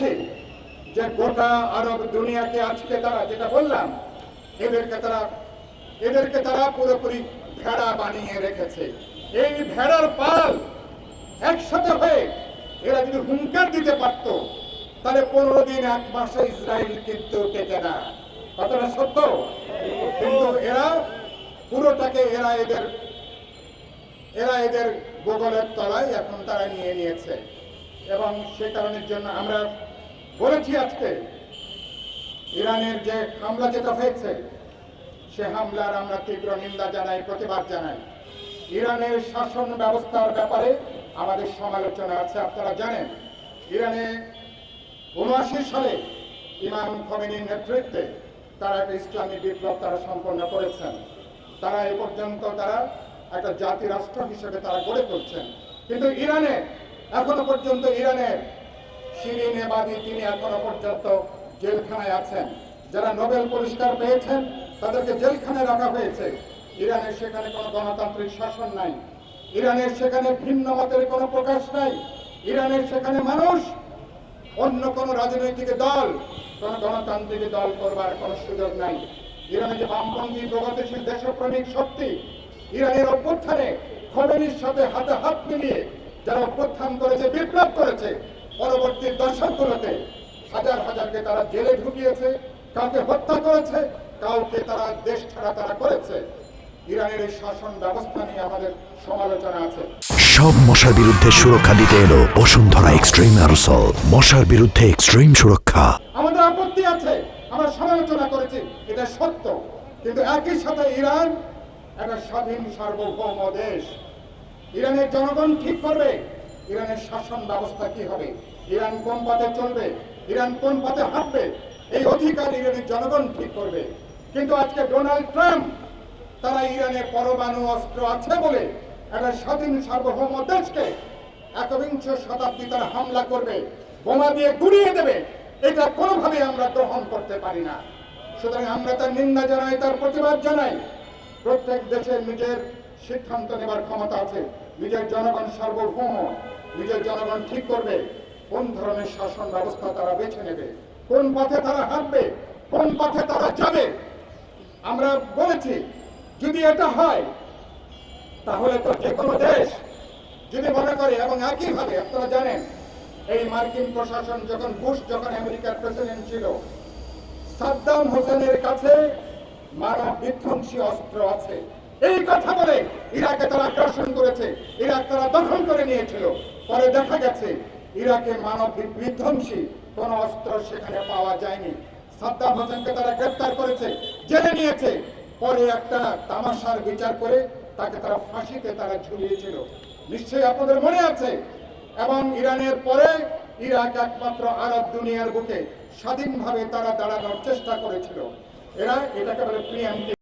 দেখছি যে গোটা আরব দুনিয়াকে আজকে তারা, যেটা বললাম, এদেরকে তারা পুরোপুরি ভেড়া বানিয়ে রেখেছে। এই ভেড়ার পাল একসাথে হয়ে এরা যদি হুঙ্কার দিতে পারত, তাহলে 15 দিন 1 মাসে ইসরায়েল কিন্তু টেকে না। কথাটা সত্য। কিন্তু এরা পুরোটাকে এরা এদের গোগলের তলায় এখন তারা নিয়ে নিয়েছে। এবং সে কারণের জন্য আমরা বলেছি আজকে ইরানের যে হামলা যেটা হয়েছে, সে হামলার আমরা তীব্র নিন্দা জানাই, প্রতিবাদ জানাই। ইরানের শাসন ব্যবস্থার ব্যাপারে আমাদের সমালোচনা আছে। আপনারা জানেন ইরানে 79 সালে ইমাম খোমেনির নেতৃত্বে তারা একটা ইসলামী বিপ্লব তারা সম্পন্ন করেছেন। তারা এ পর্যন্ত তারা একটা জাতি রাষ্ট্র হিসেবে তারা গড়ে তুলছেন। কিন্তু ইরানে এখনো পর্যন্ত ইরানের শিরিন এবাদি তিনি এখনো পর্যন্ত জেলখানায় আছেন। যারা নোবেল পুরস্কার পেয়েছেন তাদেরকে জেলখানায় রাখা হয়েছে। ইরানের সেখানে কোনো গণতান্ত্রিক শাসন নাই। ইরানের সেখানে ভিন্ন মতের কোনো প্রকাশ নাই। ইরানের সেখানে মানুষ অন্য কোনো রাজনৈতিক দল, কোনো গণতান্ত্রিক দল করবার কোনো সুযোগ নাই। ইরানে যে বামপন্থী প্রগতিশীল দেশপ্রেমিক শক্তি ইরানের অভ্যুত্থানে খোমেনির সাথে হাতে হাত মিলিয়ে যারা অভ্যুত্থান করেছে, বিপ্লব করেছে, পরবর্তী দশকগুলোতে হাজার হাজারকে তারা জেলে ঢুকিয়েছে, কাউকে হত্যা করেছে, কাউকে তারা দেশ ছাড়া তারা করেছে। ইরানের এই শাসন ব্যবস্থা নিয়ে আমাদের সমালোচনা আছে। সব মশার বিরুদ্ধে সুরক্ষা দিতে এলো বসুন্ধরা এক্সট্রিম অ্যারোসল। মশার বিরুদ্ধে এক্সট্রিম সুরক্ষা। আমাদের আপত্তি আছে, আমরা সমালোচনা করেছি, এটা সত্য। কিন্তু একই সাথে ইরান একটা স্বাধীন সার্বভৌম দেশ। ইরানের জনগণ ঠিক করবে ইরানের শাসন ব্যবস্থা কি হবে, ইরান কোন পথে চলবে, ইরান কোন পথে হাঁটবে, এই অধিকার ইরানের জনগণ ঠিক করবে। কিন্তু আজকে ডোনাল্ড ট্রাম্প তারা ইরানে পরমাণু অস্ত্র আছে বলে একটা স্বাধীন সার্বভৌম দেশকে 21শ শতাব্দী তারা হামলা করবে, বোমা দিয়ে গুড়িয়ে দেবে, এটা কোনোভাবে আমরা গ্রহণ করতে পারি না। সুতরাং আমরা তার নিন্দা জানাই, তার প্রতিবাদ জানাই। প্রত্যেক দেশের নিজের সিদ্ধান্ত নেবার ক্ষমতা আছে। নিজের জনগণ সার্বভৌম, নিজের জনগণ ঠিক করবে কোন ধরনের শাসন ব্যবস্থা তারা বেছে নেবে, কোন পথে তারা হাঁটবে, কোন পথে তারা যাবে। আমরা বলেছি যদি এটা হয় তাহলে তো যে কোনো দেশ যদি মনে করে, এবং একইভাবে আপনারা জানেন এই মার্কিন প্রশাসন যখন বুশ যখন আমেরিকার প্রেসিডেন্ট ছিল, সাদ্দাম হোসেনের কাছে মানব বিধ্বংসী অস্ত্র আছে, এই কথা বলে ইরাকে তারা আগ্রাসন করেছে, ইরাক তারা দখল করে নিয়েছিল। পরে দেখা গেছে ইরাকে মানব বিধ্বংসী কোন অস্ত্র সেখানে পাওয়া যায়নি। সাদ্দাম হোসেনকে তারা গ্রেফতার করেছে, জেলে নিয়েছে, পরে একটা তামাশার বিচার করে তাকে তারা ফাঁসিতে তারা ঝুলিয়েছিল, নিশ্চয়ই আপনাদের মনে আছে। এবং ইরানের পরে ইরাক একমাত্র আরব দুনিয়ার বুকে স্বাধীনভাবে তারা দাঁড়ানোর চেষ্টা করেছিল। এরা এটাকে বলে প্রিএম্পটিভ